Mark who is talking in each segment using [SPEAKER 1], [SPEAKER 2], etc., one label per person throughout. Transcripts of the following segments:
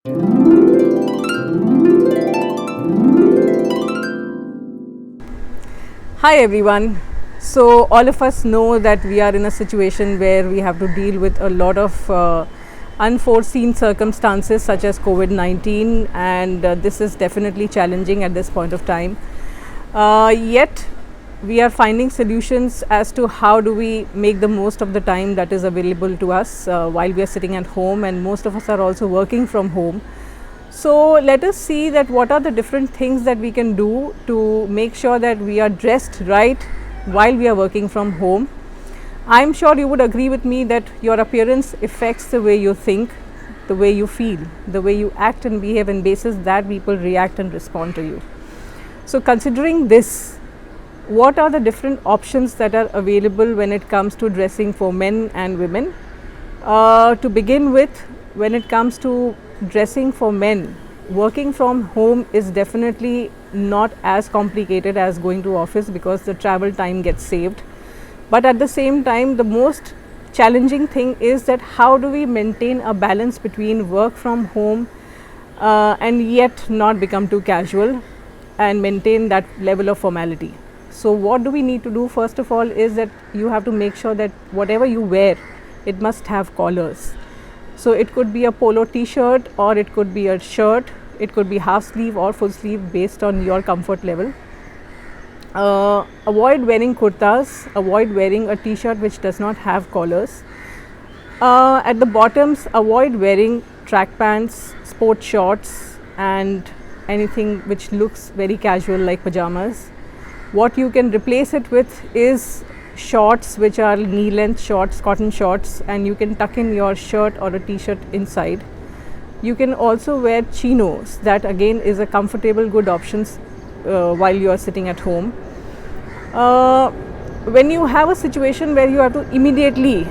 [SPEAKER 1] Hi everyone. So all of us know that we are in a situation where we have to deal with a lot of unforeseen circumstances such as COVID-19, and this is definitely challenging at this point of time. Yet we are finding solutions as to how do we make the most of the time that is available to us while we are sitting at home, and most of us are also working from home. So let us see that what are the different things that we can do to make sure that we are dressed right while we are working from home. I am sure you would agree with me that your appearance affects the way you think, the way you feel, the way you act and behave, and basis that people react and respond to you. So considering this, what are the different options that are available when it comes to dressing for men and women? To begin with, when it comes to dressing for men, working from home is definitely not as complicated as going to office because the travel time gets saved. But at the same time, the most challenging thing is that how do we maintain a balance between work from home and yet not become too casual and maintain that level of formality. So what do we need to do? First of all is that you have to make sure that whatever you wear, it must have collars. So it could be a polo t-shirt, or it could be a shirt, it could be half sleeve or full sleeve based on your comfort level. Avoid wearing kurtas, avoid wearing a t-shirt which does not have collars. At the bottoms, avoid wearing track pants, sport shorts and anything which looks very casual like pajamas. What you can replace it with is shorts which are knee length shorts, cotton shorts, and you can tuck in your shirt or a t-shirt inside. You can also wear chinos. That again is a comfortable good options while you are sitting at home. When you have a situation where you have to immediately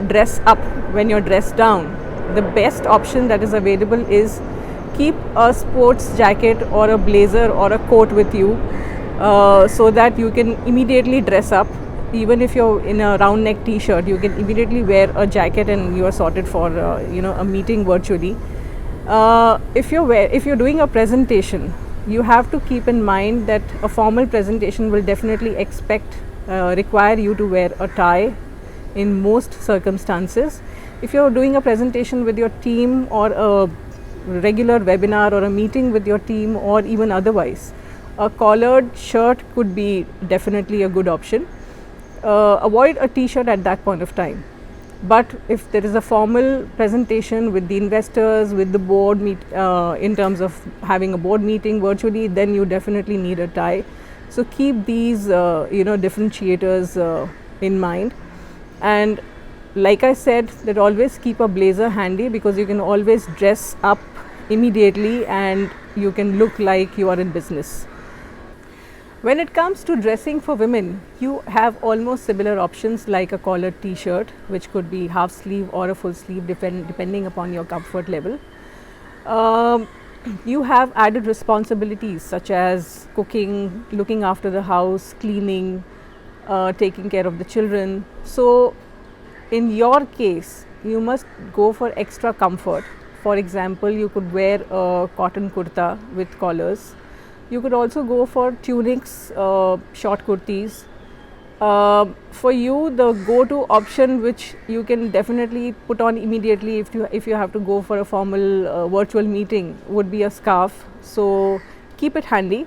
[SPEAKER 1] dress up when you're dressed down, the best option that is available is keep a sports jacket or a blazer or a coat with you, so that you can immediately dress up. Even if you're in a round neck t-shirt, you can immediately wear a jacket and you are sorted for a meeting virtually. If you're doing a presentation, you have to keep in mind that a formal presentation will definitely require you to wear a tie in most circumstances. If you're doing a presentation with your team or a regular webinar or a meeting with your team or even otherwise, a collared shirt could be definitely a good option. Avoid a t-shirt at that point of time. But if there is a formal presentation with the investors, with the board in terms of having a board meeting virtually, then you definitely need a tie. So keep these differentiators in mind. And like I said, that always keep a blazer handy because you can always dress up immediately and you can look like you are in business. When it comes to dressing for women, you have almost similar options like a collared t-shirt, which could be half sleeve or a full sleeve depending upon your comfort level. You have added responsibilities such as cooking, looking after the house, cleaning, taking care of the children. So in your case, you must go for extra comfort. For example, you could wear a cotton kurta with collars. You could also go for tunics, short kurtis. For you, the go-to option which you can definitely put on immediately if you have to go for a formal virtual meeting would be a scarf. So keep it handy.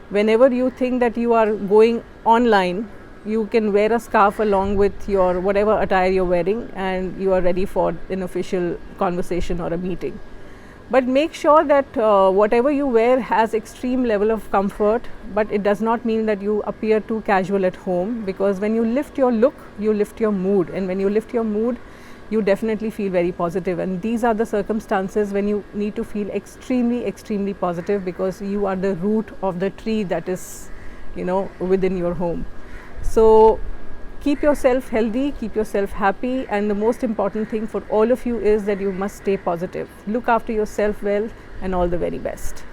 [SPEAKER 1] Whenever you think that you are going online, you can wear a scarf along with your whatever attire you're wearing and you are ready for an official conversation or a meeting. But make sure that whatever you wear has extreme level of comfort, but it does not mean that you appear too casual at home, because when you lift your look, you lift your mood, and when you lift your mood, you definitely feel very positive. And these are the circumstances when you need to feel extremely positive, because you are the root of the tree that is within your home. So keep yourself healthy, keep yourself happy, and the most important thing for all of you is that you must stay positive. Look after yourself well, and all the very best.